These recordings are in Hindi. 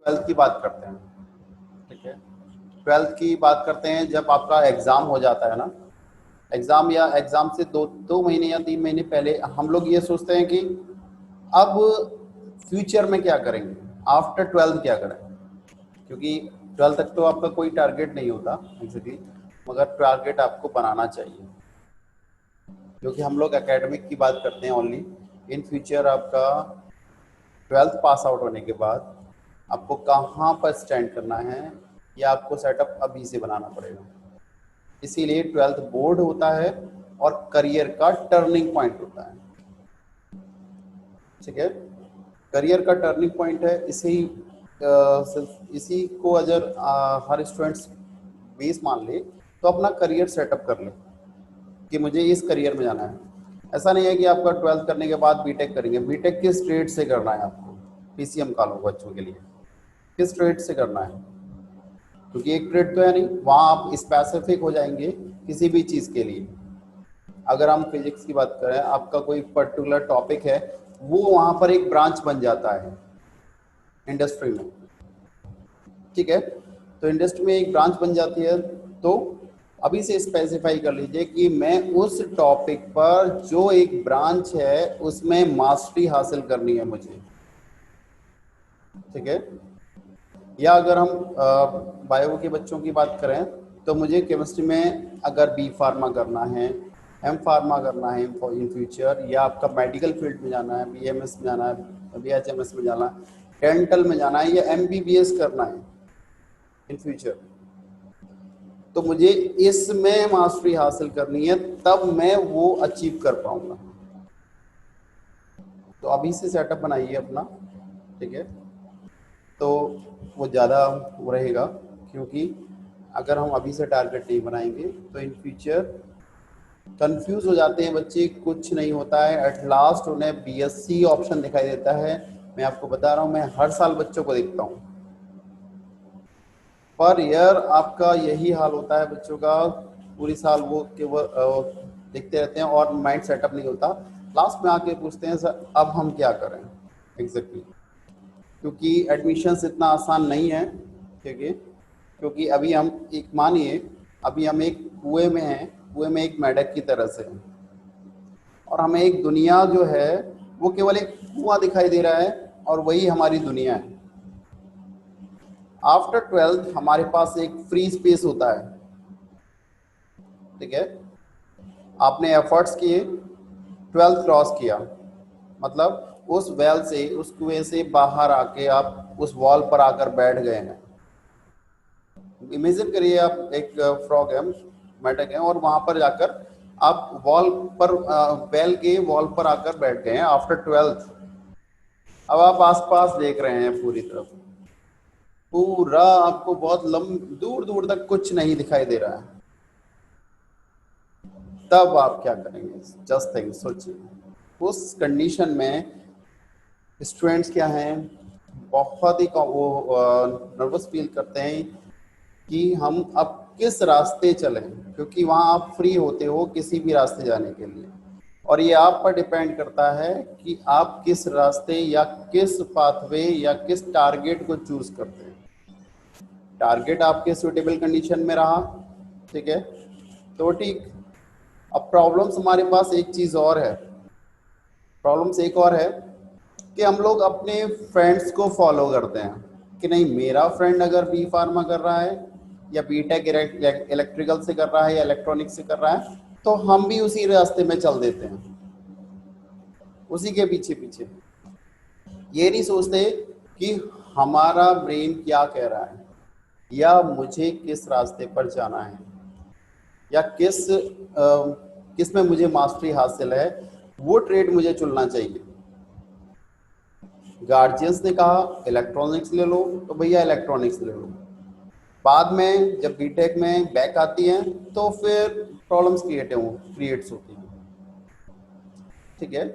ट्वेल्थ की बात करते हैं। ठीक है, ट्वेल्थ की बात करते हैं। जब आपका एग्ज़ाम हो जाता है ना, एग्ज़ाम या एग्ज़ाम से दो दो महीने या 3 महीने पहले हम लोग ये सोचते हैं कि अब फ्यूचर में क्या करेंगे, आफ्टर ट्वेल्थ क्या करें। क्योंकि ट्वेल्थ तक तो आपका कोई टारगेट नहीं होता एक्चुअली, मगर टारगेट आपको बनाना चाहिए। क्योंकि हम लोग एकेडमिक की बात करते हैं ओनली। इन फ्यूचर आपका ट्वेल्थ पास आउट होने के बाद आपको कहाँ पर स्टैंड करना है, या आपको सेटअप अभी से बनाना पड़ेगा। इसीलिए ट्वेल्थ बोर्ड होता है और करियर का टर्निंग पॉइंट होता है। ठीक है, करियर का टर्निंग पॉइंट है। इसी को अगर हर स्टूडेंट्स बेस मान ले तो अपना करियर सेटअप कर ले कि मुझे इस करियर में जाना है। ऐसा नहीं है कि आपका ट्वेल्थ करने के बाद बीटेक करेंगे। बीटेक किस ट्रेड से करना है आपको, पीसीएम का लो बच्चों के लिए, किस ट्रेड से करना है, क्योंकि एक ट्रेड तो है नहीं, वहाँ आप स्पेसिफिक हो जाएंगे किसी भी चीज़ के लिए। अगर हम फिजिक्स की बात करें, आपका कोई पर्टिकुलर टॉपिक है, वो वहाँ पर एक ब्रांच बन जाता है इंडस्ट्री में। ठीक है, तो इंडस्ट्री में एक ब्रांच बन जाती है। तो अभी से स्पेसिफाई कर लीजिए कि मैं उस टॉपिक पर जो एक ब्रांच है उसमें मास्टरी हासिल करनी है मुझे। ठीक है, या अगर हम बायो के बच्चों की बात करें तो मुझे केमिस्ट्री में अगर बी फार्मा करना है, एम फार्मा करना है इन फ्यूचर, या आपका मेडिकल फील्ड में जाना है, बीएमएस में जाना है, बीएचएमएस में जाना है, डेंटल में जाना है, या एमबीबीएस करना है इन फ्यूचर, तो मुझे इसमें मास्टरी हासिल करनी है, तब मैं वो अचीव कर पाऊंगा। तो अभी से सेटअप बनाइए अपना। ठीक है, तो वो ज़्यादा वो रहेगा। क्योंकि अगर हम अभी से टारगेट नहीं बनाएंगे तो इन फ्यूचर कंफ्यूज हो जाते हैं बच्चे, कुछ नहीं होता है। एट लास्ट उन्हें बीएससी ऑप्शन दिखाई देता है। मैं आपको बता रहा हूँ, मैं हर साल बच्चों को देखता हूँ, पर ईयर आपका यही हाल होता है बच्चों का। पूरी साल वो केवल देखते रहते हैं और माइंड सेटअप नहीं होता। लास्ट में आके पूछते हैं सर अब हम क्या करें एग्जैक्टली। क्योंकि एडमिशन्स इतना आसान नहीं है। ठीक है, क्योंकि अभी हम एक मानिए, अभी हम एक कुएं में हैं, कुएं में एक मेंढक की तरह से हैं, और हमें एक दुनिया जो है वो केवल एक कुआं दिखाई दे रहा है, और वही हमारी दुनिया है। आफ्टर ट्वेल्थ हमारे पास एक फ्री स्पेस होता है। ठीक है, आपने एफर्ट्स किए, ट्वेल्थ क्रॉस किया, मतलब उस वेल से, उस कुएं से बाहर आके आप उस वॉल पर आकर बैठ गए हैं। इमेजिन करिए आप एक फ्रॉग है, मेंढक है, और वहां पर जाकर आप वॉल पर, वेल के वॉल पर आकर बैठ गए हैं आफ्टर ट्वेल्थ। अब आप आसपास देख रहे हैं, पूरी तरफ पूरा आपको बहुत दूर दूर तक कुछ नहीं दिखाई दे रहा है। तब आप क्या करेंगे, जस्ट थिंक, सोचिए। उस कंडीशन में स्टूडेंट्स क्या हैं, बहुत ही वो नर्वस फील करते हैं कि हम अब किस रास्ते चलें, क्योंकि वहाँ आप फ्री होते हो किसी भी रास्ते जाने के लिए। और ये आप पर डिपेंड करता है कि आप किस रास्ते या किस पाथवे या किस टारगेट को चूज करते हैं। टारगेट आपके सूटेबल कंडीशन में रहा, ठीक है, तो ठीक। अब प्रॉब्लम्स हमारे पास एक चीज़ और है, प्रॉब्लम्स एक और है कि हम लोग अपने फ्रेंड्स को फॉलो करते हैं कि नहीं, मेरा फ्रेंड अगर बी फार्मा कर रहा है या बीटेक इलेक्ट्रिकल से कर रहा है या इलेक्ट्रॉनिक्स से कर रहा है, तो हम भी उसी रास्ते में चल देते हैं, उसी के पीछे पीछे। ये नहीं सोचते कि हमारा ब्रेन क्या कह रहा है, या मुझे किस रास्ते पर जाना है, या किस में मुझे मास्टरी हासिल है, वो ट्रेड मुझे चुनना चाहिए। गार्जियंस ने कहा इलेक्ट्रॉनिक्स ले लो, तो भैया इलेक्ट्रॉनिक्स ले लो। बाद में जब बीटेक में बैक आती हैं तो फिर प्रॉब्लम्स क्रिएट्स होती हैं। ठीक है,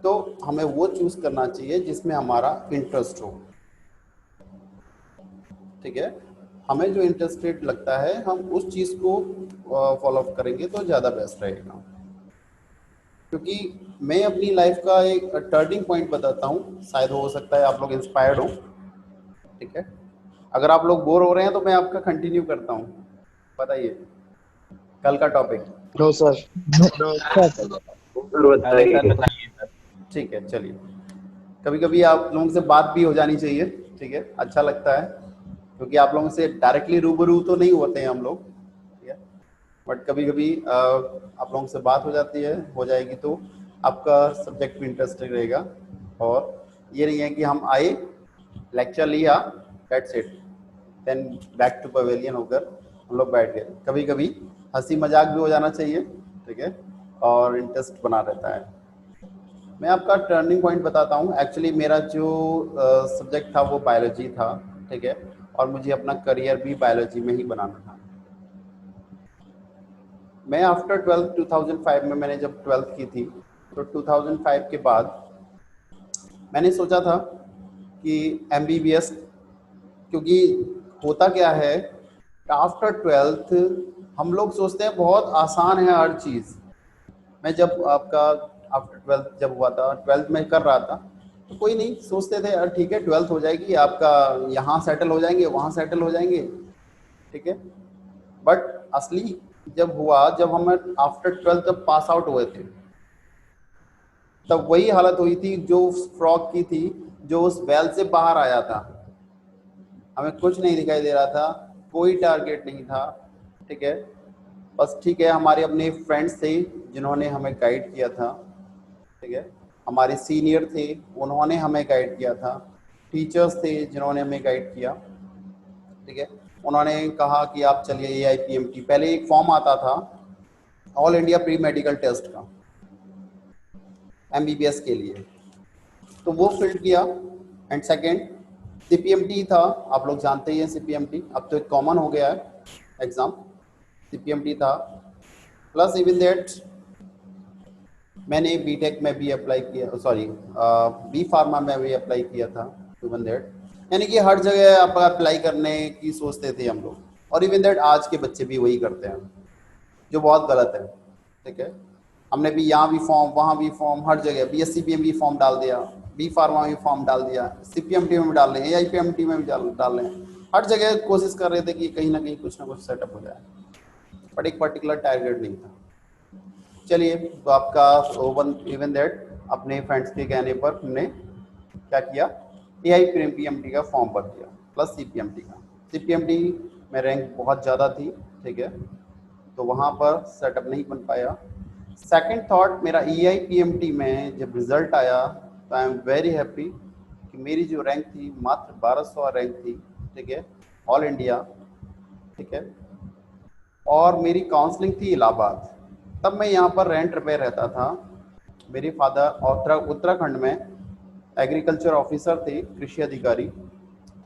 तो हमें वो चूज करना चाहिए जिसमें हमारा इंटरेस्ट हो। ठीक है, हमें जो इंटरेस्टेड लगता है हम उस चीज़ को फॉलो अप करेंगे तो ज़्यादा बेस्ट रहेगा। क्योंकि मैं अपनी लाइफ का एक टर्निंग पॉइंट बताता हूँ, शायद हो सकता है आप लोग इंस्पायर्ड हो। ठीक है, अगर आप लोग बोर हो रहे हैं तो मैं आपका कंटिन्यू करता हूँ, बताइए कल का topic. No sir. No sir. और अरे सर बताइए। बताइए सर। ठीक है चलिए, कभी कभी आप लोगों से बात भी हो जानी चाहिए, ठीक है, अच्छा लगता है, क्योंकि आप लोगों से डायरेक्टली रूबरू तो नहीं होते हैं हम लोग, ठीक है, बट कभी कभी आप लोगों से बात हो जाती है, हो जाएगी तो आपका सब्जेक्ट भी इंटरेस्टिंग रहेगा। और ये नहीं है कि हम आए, लेक्चर लिया, that's it, then back to pavilion होकर हम लोग बैठ गए। कभी कभी हंसी मजाक भी हो जाना चाहिए, ठीक है, और इंटरेस्ट बना रहता है। मैं आपका टर्निंग पॉइंट बताता हूँ। एक्चुअली मेरा जो सब्जेक्ट था वो बायोलॉजी था, ठीक है, और मुझे अपना करियर भी बायोलॉजी में ही बनाना था। मैं आफ्टर 12th 2005 में, मैंने जब 12th की थी, तो 2005 के बाद मैंने सोचा था कि एमबीबीएस, क्योंकि होता क्या है, आफ्टर 12th हम लोग सोचते हैं बहुत आसान है हर चीज़। मैं जब आपका आफ्टर 12th जब हुआ था, 12th में कर रहा था, तो कोई नहीं सोचते थे यार ठीक है 12th हो जाएगी आपका, यहाँ सेटल हो जाएंगे, वहाँ सेटल हो जाएंगे, ठीक है। बट असली जब हुआ, जब हम आफ्टर 12th जब पास आउट हुए थे, तब वही हालत हुई थी जो उस फ्रॉक की थी, जो उस बैल से बाहर आया था। हमें कुछ नहीं दिखाई दे रहा था, कोई टारगेट नहीं था, ठीक है, बस ठीक है हमारे अपने फ्रेंड्स थे जिन्होंने हमें गाइड किया था, ठीक है, हमारे सीनियर थे उन्होंने हमें गाइड किया था, टीचर्स थे जिन्होंने हमें गाइड किया, ठीक है। उन्होंने कहा कि आप चलिए AIPMT, पहले एक फॉर्म आता था all India pre medical test का MBBS के लिए, तो वो फिल किया। एंड सेकेंड CPMT था, आप लोग जानते ही हैं CPMT, अब तो एक कॉमन हो गया है एग्ज़ाम, CPMT था। प्लस इवन दैट मैंने बीटेक में भी अप्लाई किया, सॉरी बी फार्मा में भी अप्लाई किया था, इवन दैट, यानी कि हर जगह आप अप्लाई करने की सोचते थे हम लोग, और इवन दैट आज के बच्चे भी वही करते हैं, जो बहुत गलत है, ठीक है। हमने भी यहाँ भी फॉर्म, वहाँ भी फॉर्म, हर जगह BSc भी फॉर्म डाल दिया, बी फार्मा में फॉर्म डाल दिया, CPMT में भी डाल रहे हैं, AIPMT में भी डाल रहे हैं, हर जगह कोशिश कर रहे थे कि कहीं ना कहीं कुछ ना कुछ सेटअप हो जाए, बट एक पर्टिकुलर टारगेट नहीं था। चलिए, तो आपका ओवन इवन दैट अपने फ्रेंड्स के कहने पर हमने क्या किया, AIPMT का फॉर्म भर दिया, प्लस CPMT का। CPMT में रैंक बहुत ज़्यादा थी, ठीक है, तो वहाँ पर सेटअप नहीं बन पाया। सेकंड थॉट मेरा AIPMT में जब रिजल्ट आया, तो आई एम वेरी हैप्पी कि मेरी जो रैंक थी मात्र 1200 रैंक थी, ठीक है, ऑल इंडिया, ठीक है, और मेरी काउंसलिंग थी इलाहाबाद। तब मैं यहाँ पर रेंट पे रहता था, मेरे फादर उत्तराखंड में एग्रीकल्चर ऑफिसर थे, कृषि अधिकारी,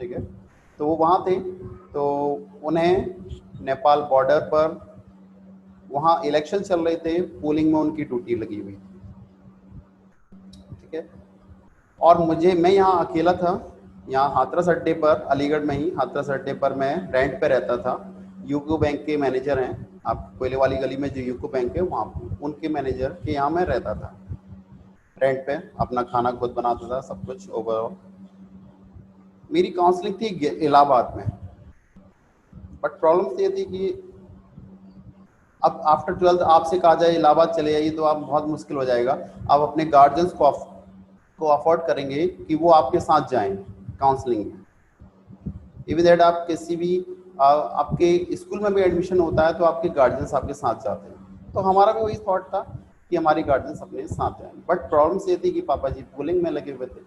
ठीक है, तो वो वहाँ थे, तो उन्हें नेपाल बॉर्डर पर वहाँ इलेक्शन चल रहे थे, पोलिंग में उनकी ड्यूटी लगी हुई, ठीक है, और मैं यहाँ अकेला था, यहाँ हाथरस अड्डे पर, अलीगढ़ में ही हाथरस अड्डे पर मैं रेंट पे रहता था। यूको बैंक के मैनेजर हैं, आप कोयले वाली गली में जो यूको बैंक है वहाँ, उनके मैनेजर के यहाँ मैं रहता था रेंट पे, अपना खाना खुद बनाता था, सब कुछ ओवरऑल। मेरी काउंसलिंग थी इलाहाबाद में, बट प्रॉब्लम ये थी कि अब आफ्टर 12th आपसे कहा जाए इलाहाबाद चले जाइए तो आप बहुत मुश्किल हो जाएगा, आप अपने गार्जियंस को अफोर्ड करेंगे कि वो आपके साथ जाएं काउंसलिंग में। इवन दैट आप किसी भी आपके स्कूल में भी एडमिशन होता है तो आपके गार्जियंस आपके साथ जाते हैं, तो हमारा भी वही थॉट था कि हमारे गार्जियंस अपने साथ जाएं। बट प्रॉब्लम ये थी कि पापा जी पोलिंग में लगे हुए थे,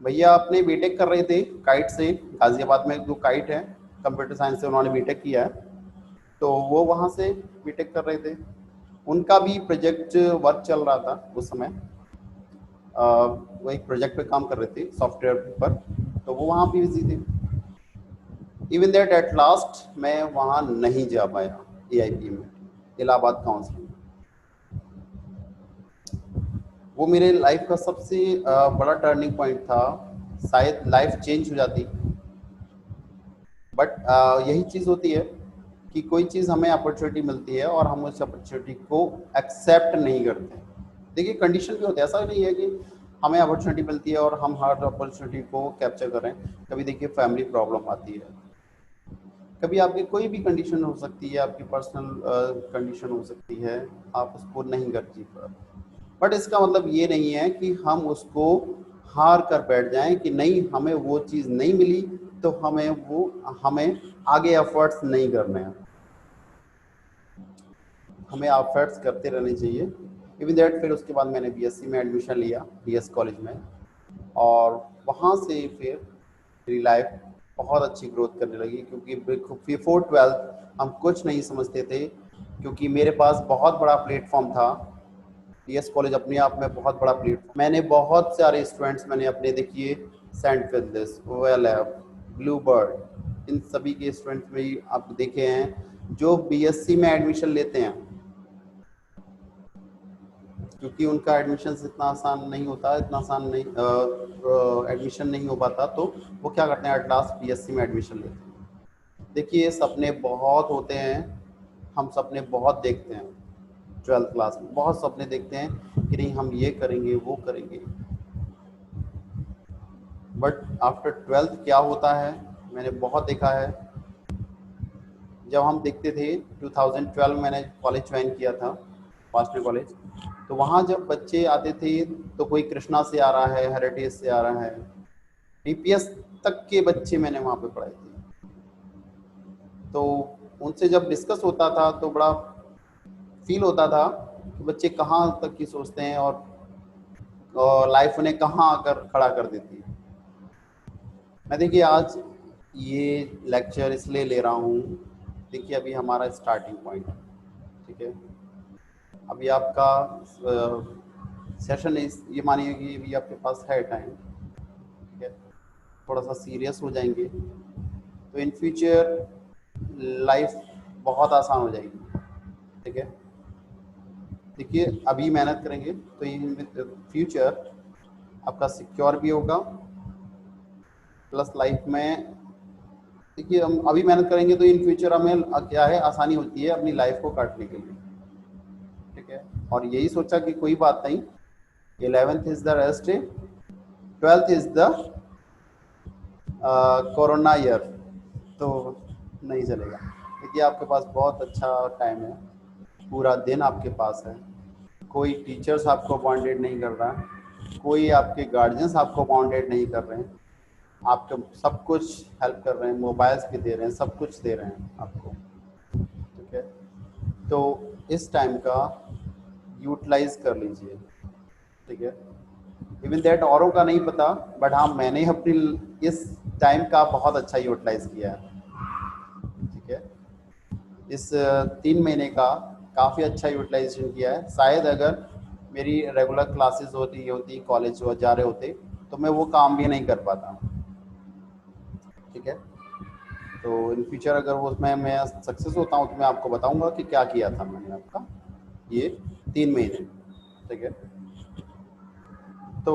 भैया अपने बीटेक कर रहे थे काइट से, गाजियाबाद में जो काइट है कंप्यूटर साइंस से उन्होंने बीटेक किया है, तो वो वहाँ से बीटेक कर रहे थे, उनका भी प्रोजेक्ट वर्क चल रहा था उस समय, वो एक प्रोजेक्ट पे काम कर रहे थे सॉफ्टवेयर पर, तो वो वहाँ भी बिजी थे। इवन दैट एट लास्ट मैं वहाँ नहीं जा पाया AIP में, इलाहाबाद काउंसिल। वो मेरे लाइफ का सबसे बड़ा टर्निंग पॉइंट था, शायद लाइफ चेंज हो जाती, बट यही चीज़ होती है कि कोई चीज़ हमें अपॉर्चुनिटी मिलती है और हम उस अपॉर्चुनिटी को एक्सेप्ट नहीं करते। देखिए कंडीशन भी होता है, ऐसा नहीं है कि हमें अपॉर्चुनिटी मिलती है और हम हर अपॉर्चुनिटी को कैप्चर करें। कभी देखिए फैमिली प्रॉब्लम आती है, कभी आपकी कोई भी कंडीशन हो सकती है, आपकी पर्सनल कंडीशन हो सकती है, आप उसको नहीं कर जी पा, बट इसका मतलब ये नहीं है कि हम उसको हार कर बैठ जाएं कि नहीं हमें वो चीज़ नहीं मिली तो हमें आगे एफर्ट्स नहीं करने हैं। हमें एफर्ट्स करते रहने चाहिए। इवन दैट फिर उसके बाद मैंने बीएससी में एडमिशन लिया, बीएस कॉलेज में, और वहाँ से फिर मेरी लाइफ बहुत अच्छी ग्रोथ करने लगी, क्योंकि बिफोर 12th हम कुछ नहीं समझते थे, क्योंकि मेरे पास बहुत बड़ा प्लेटफॉर्म था। बीएस कॉलेज अपने आप में बहुत बड़ा प्लेटफॉर्म, मैंने बहुत सारे स्टूडेंट्स मैंने अपने देखिए Saint Phyllis, OLF, blue bird, इन सभी के स्टूडेंट्स में आप देखे हैं जो बीएससी में एडमिशन लेते हैं, क्योंकि उनका एडमिशन इतना आसान नहीं होता, इतना आसान नहीं एडमिशन नहीं हो पाता, तो वो क्या करते हैं एट लास्ट बीएससी में एडमिशन लेते हैं। देखिए सपने बहुत होते हैं, हम सपने बहुत देखते हैं, 12th क्लास में बहुत सपने देखते हैं कि नहीं हम ये करेंगे वो करेंगे, बट आफ्टर 12th क्या होता है मैंने बहुत देखा है। जब हम देखते थे 2012 मैंने कॉलेज ज्वाइन किया था, मास्टर कॉलेज, तो वहाँ जब बच्चे आते थे तो कोई कृष्णा से आ रहा है, हेरिटेज से आ रहा है, डीपीएस तक के बच्चे मैंने वहाँ पे पढ़ाए थे। तो उनसे जब डिस्कस होता था तो बड़ा फील होता था कि बच्चे कहाँ तक की सोचते हैं और लाइफ उन्हें कहाँ आकर खड़ा कर देती है। मैं देखिए आज ये लेक्चर इसलिए ले रहा हूँ, देखिए अभी हमारा स्टार्टिंग पॉइंट है, ठीक है, अभी आपका सेशन इस ये मानिए कि अभी आपके पास है टाइम, ठीक है, थोड़ा सा सीरियस हो जाएंगे तो इन फ्यूचर लाइफ बहुत आसान हो जाएगी, ठीक है। देखिए अभी मेहनत करेंगे तो इन फ्यूचर आपका सिक्योर भी होगा, प्लस लाइफ में देखिए हम अभी मेहनत करेंगे तो इन फ्यूचर हमें क्या है आसानी होती है अपनी लाइफ को काटने के लिए, ठीक है। और यही सोचा कि कोई बात नहीं, 11th is the rest day, 12th is the corona year, तो नहीं चलेगा। देखिए आपके पास बहुत अच्छा टाइम है, पूरा दिन आपके पास है, कोई टीचर्स आपको अपॉइंटेड नहीं कर रहा, कोई आपके गार्जियंस आपको अपॉइंटेड नहीं कर रहे हैं, आपको सब कुछ हेल्प कर रहे हैं, मोबाइल्स भी दे रहे हैं, सब कुछ दे रहे हैं आपको, ठीक है। तो इस टाइम का यूटिलाइज कर लीजिए, ठीक है। इवन दैट औरों का नहीं पता, बट हाँ मैंने अपनी इस टाइम का बहुत अच्छा यूटिलाइज किया है, ठीक है। इस 3 महीने का काफ़ी अच्छा यूटिलाइजेशन किया है। शायद अगर मेरी रेगुलर क्लासेस होती कॉलेज जा रहे होते तो मैं वो काम भी नहीं कर पाता, ठीक है। तो इन फ्यूचर अगर वो उसमें मैं सक्सेस होता हूँ तो मैं आपको बताऊंगा कि क्या किया था मैंने आपका ये 3 महीने, ठीक है। तो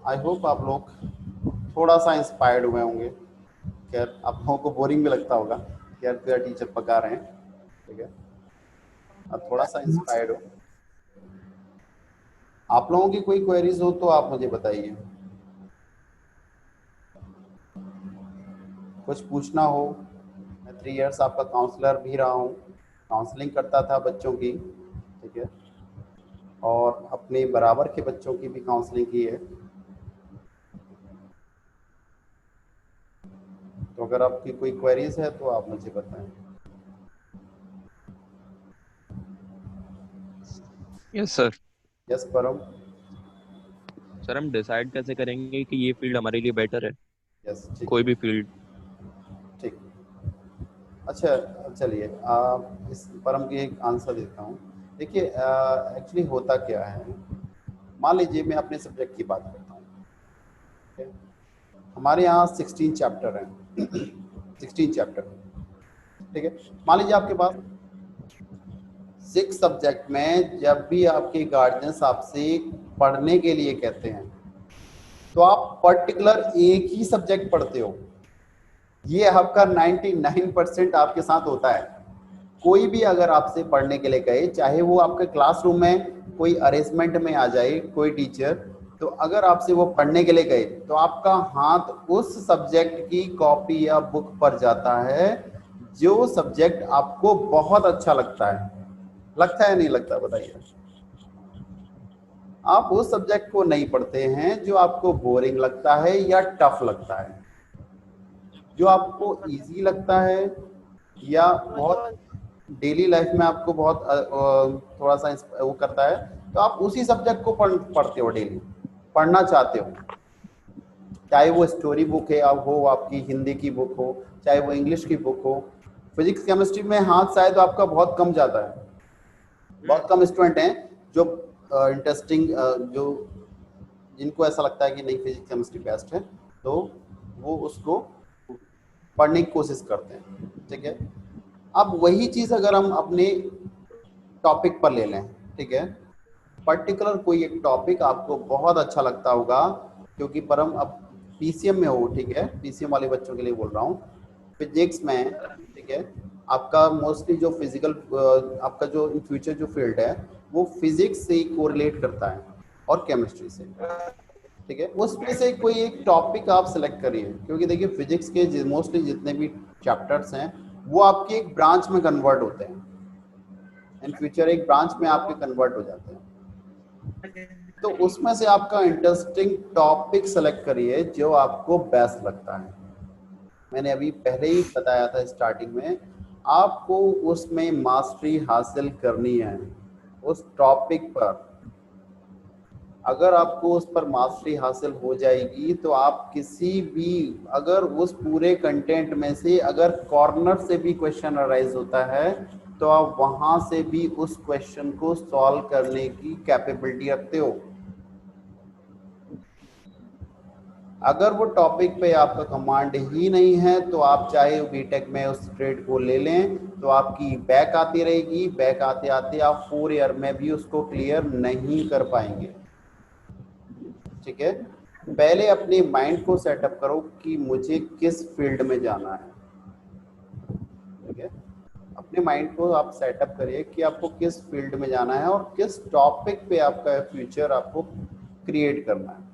आई होप आप लोग थोड़ा सा इंस्पायर्ड हुए होंगे, खैर आप लोगों को बोरिंग भी लगता होगा कि यार तेरा टीचर पका रहे हैं, ठीक है, अब थोड़ा सा इंस्पायर्ड हो। आप लोगों की कोई क्वेरीज हो तो आप मुझे बताइए, कुछ पूछना हो। मैं 3 इयर्स आपका काउंसलर भी रहा हूँ, काउंसलिंग करता था बच्चों की, ठीक है, और अपने बराबर के बच्चों की भी काउंसलिंग की है। तो अगर आपकी कोई क्वेरीज है तो आप मुझे बताएं। Yes sir. यस परम। सर हम डिसाइड कैसे करेंगे कि ये फील्ड हमारे लिए बेटर है, यस ठीक कोई है, भी फील्ड? ठीक। अच्छा चलिए इस परम की एक आंसर देता हूँ। देखिए एक्चुअली होता क्या है, मान लीजिए मैं अपने सब्जेक्ट की बात करता हूँ, ठीक है? हमारे यहाँ 16 चैप्टर हैं 16 चैप्टर, ठीक है। मान लीजिए आपके पास 6 सब्जेक्ट में जब भी आपके गार्जियंस आपसे पढ़ने के लिए कहते हैं तो आप पर्टिकुलर एक ही सब्जेक्ट पढ़ते हो। ये आपका 99% आपके साथ होता है। कोई भी अगर आपसे पढ़ने के लिए कहे, चाहे वो आपके क्लासरूम में कोई अरेंजमेंट में आ जाए कोई टीचर, तो अगर आपसे वो पढ़ने के लिए गए तो आपका हाथ उस सब्जेक्ट की कॉपी या बुक पर जाता है जो सब्जेक्ट आपको बहुत अच्छा लगता है नहीं लगता, बताइए। आप उस सब्जेक्ट को नहीं पढ़ते हैं जो आपको बोरिंग लगता है या टफ लगता है। जो आपको इजी लगता है या बहुत डेली लाइफ में आपको बहुत थोड़ा सा वो करता है, तो आप उसी सब्जेक्ट को पढ़ते हो, डेली पढ़ना चाहते हो। चाहे वो स्टोरी बुक है हो, आपकी हिंदी की बुक हो, चाहे वो इंग्लिश की बुक हो। फिजिक्स केमिस्ट्री में हाथ शायद आपका बहुत कम जाता है। बहुत कम स्टूडेंट हैं जो इंटरेस्टिंग जो जिनको ऐसा लगता है कि नहीं फिजिक्स केमिस्ट्री बेस्ट है, तो वो उसको पढ़ने की कोशिश करते हैं। ठीक है, अब वही चीज़ अगर हम अपने टॉपिक पर ले लें, ठीक है, पर्टिकुलर कोई एक टॉपिक आपको बहुत अच्छा लगता होगा, क्योंकि पर हम अब पीसीएम में हो, ठीक है, पीसीएम वाले बच्चों के लिए बोल रहा हूँ, फिजिक्स में, ठीक है, आपका मोस्टली जो फिजिकल आपका जो इन फ्यूचर जो फील्ड है वो फिजिक्स से ही कोरिलेट करता है और केमिस्ट्री से। ठीक है, उसमें से कोई एक टॉपिक आप सेलेक्ट करिए, क्योंकि देखिए फिजिक्स के मोस्टली जितने भी चैप्टर्स हैं वो आपके एक ब्रांच में कन्वर्ट होते हैं, इन फ्यूचर एक ब्रांच में आपके कन्वर्ट हो जाते हैं। तो उसमें से आपका इंटरेस्टिंग टॉपिक सेलेक्ट करिए जो आपको बेस्ट लगता है। मैंने अभी पहले ही बताया था स्टार्टिंग में, आपको उसमें मास्टरी हासिल करनी है उस टॉपिक पर। अगर आपको उस पर मास्टरी हासिल हो जाएगी तो आप किसी भी, अगर उस पूरे कंटेंट में से अगर कॉर्नर से भी क्वेश्चन अराइज होता है तो आप वहां से भी उस क्वेश्चन को सॉल्व करने की कैपेबिलिटी रखते हो। अगर वो टॉपिक पे आपका कमांड ही नहीं है तो आप चाहे बीटेक में उस ट्रेड को ले लें तो आपकी बैक आती रहेगी, बैक आते आते आप 4 ईयर में भी उसको क्लियर नहीं कर पाएंगे। ठीक है, पहले अपने माइंड को सेटअप करो कि मुझे किस फील्ड में जाना है। ठीक है, अपने माइंड को आप सेटअप करिए कि आपको किस फील्ड में जाना है और किस टॉपिक पे आपका फ्यूचर आपको क्रिएट करना है।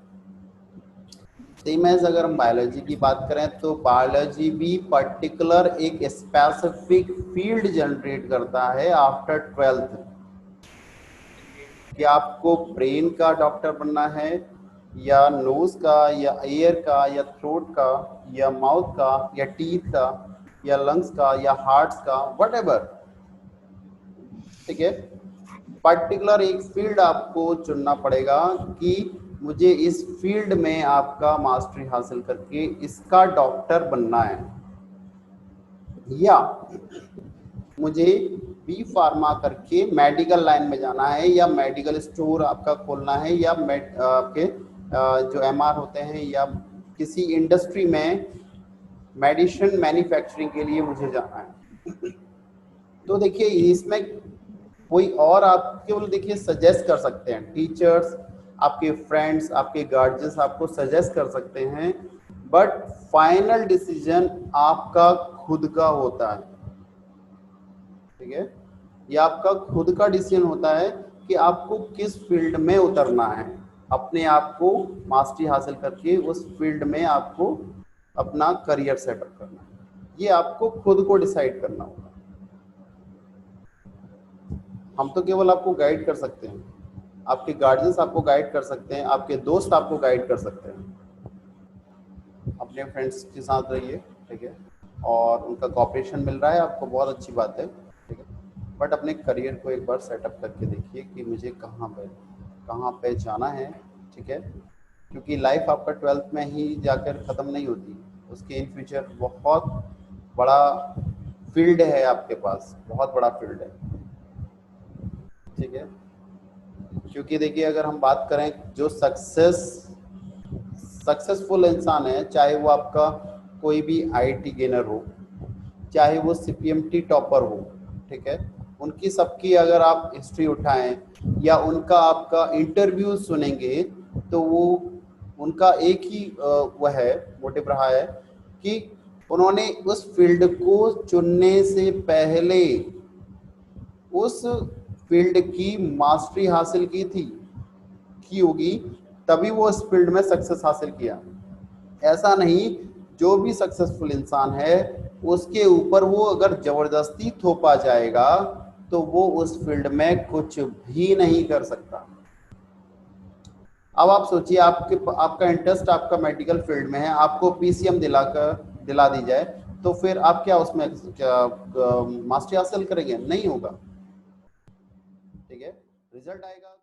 सेम एज अगर हम बायोलॉजी की बात करें तो बायोलॉजी भी पर्टिकुलर एक स्पेसिफिक फील्ड जनरेट करता है आफ्टर 12th, कि आपको ब्रेन का डॉक्टर बनना है या नोज का या ईयर का या थ्रोट का या माउथ का या टीथ का या लंग्स का या हार्ट्स का, व्हाटएवर। ठीक है, पर्टिकुलर एक फील्ड आपको चुनना पड़ेगा कि मुझे इस फील्ड में आपका मास्टरी हासिल करके इसका डॉक्टर बनना है, या मुझे बी फार्मा करके मेडिकल लाइन में जाना है, या मेडिकल स्टोर आपका खोलना है, या आपके जो एमआर होते हैं या किसी इंडस्ट्री में मेडिसिन मैन्युफैक्चरिंग के लिए मुझे जाना है। तो देखिए इसमें कोई और आप केवल देखिए सजेस्ट कर सकते हैं, टीचर्स, आपके फ्रेंड्स, आपके गार्जियंस आपको सजेस्ट कर सकते हैं, बट फाइनल डिसीजन आपका खुद का होता है। ठीक है, ये आपका खुद का डिसीजन होता है कि आपको किस फील्ड में उतरना है, अपने आप को मास्टरी हासिल करके उस फील्ड में आपको अपना करियर सेटअप करना है। ये आपको खुद को डिसाइड करना होगा। हम तो केवल आपको गाइड कर सकते हैं, आपके गार्जियंस आपको गाइड कर सकते हैं, आपके दोस्त आपको गाइड कर सकते हैं। अपने फ्रेंड्स के साथ रहिए, ठीक है, और उनका कोऑपरेशन मिल रहा है आपको, बहुत अच्छी बात है। ठीक है, बट अपने करियर को एक बार सेटअप करके देखिए कि मुझे कहाँ पे जाना है। ठीक है, क्योंकि लाइफ आपका 12th में ही जाकर ख़त्म नहीं होती, उसके इन फ्यूचर बहुत बड़ा फील्ड है आपके पास, बहुत बड़ा फील्ड है। ठीक है, क्योंकि देखिए अगर हम बात करें जो सक्सेसफुल इंसान है, चाहे वो आपका कोई भी आईटी गेनर हो, चाहे वो सीपीएमटी टॉपर हो, ठीक है, उनकी सबकी अगर आप हिस्ट्री उठाएं या उनका आपका इंटरव्यू सुनेंगे तो वो उनका एक ही वह है मोटिव रहा है कि उन्होंने उस फील्ड को चुनने से पहले उस फील्ड की मास्टरी हासिल की होगी, तभी वो इस फील्ड में सक्सेस हासिल किया। ऐसा नहीं, जो भी सक्सेसफुल इंसान है उसके ऊपर वो अगर जबरदस्ती थोपा जाएगा तो वो उस फील्ड में कुछ भी नहीं कर सकता। अब आप सोचिए, आपका इंटरेस्ट आपका मेडिकल फील्ड में है, आपको पीसीएम दिला दी जाए तो फिर आप क्या उसमें क्या मास्टरी हासिल करेंगे? नहीं होगा। ठीक है, रिजल्ट आएगा।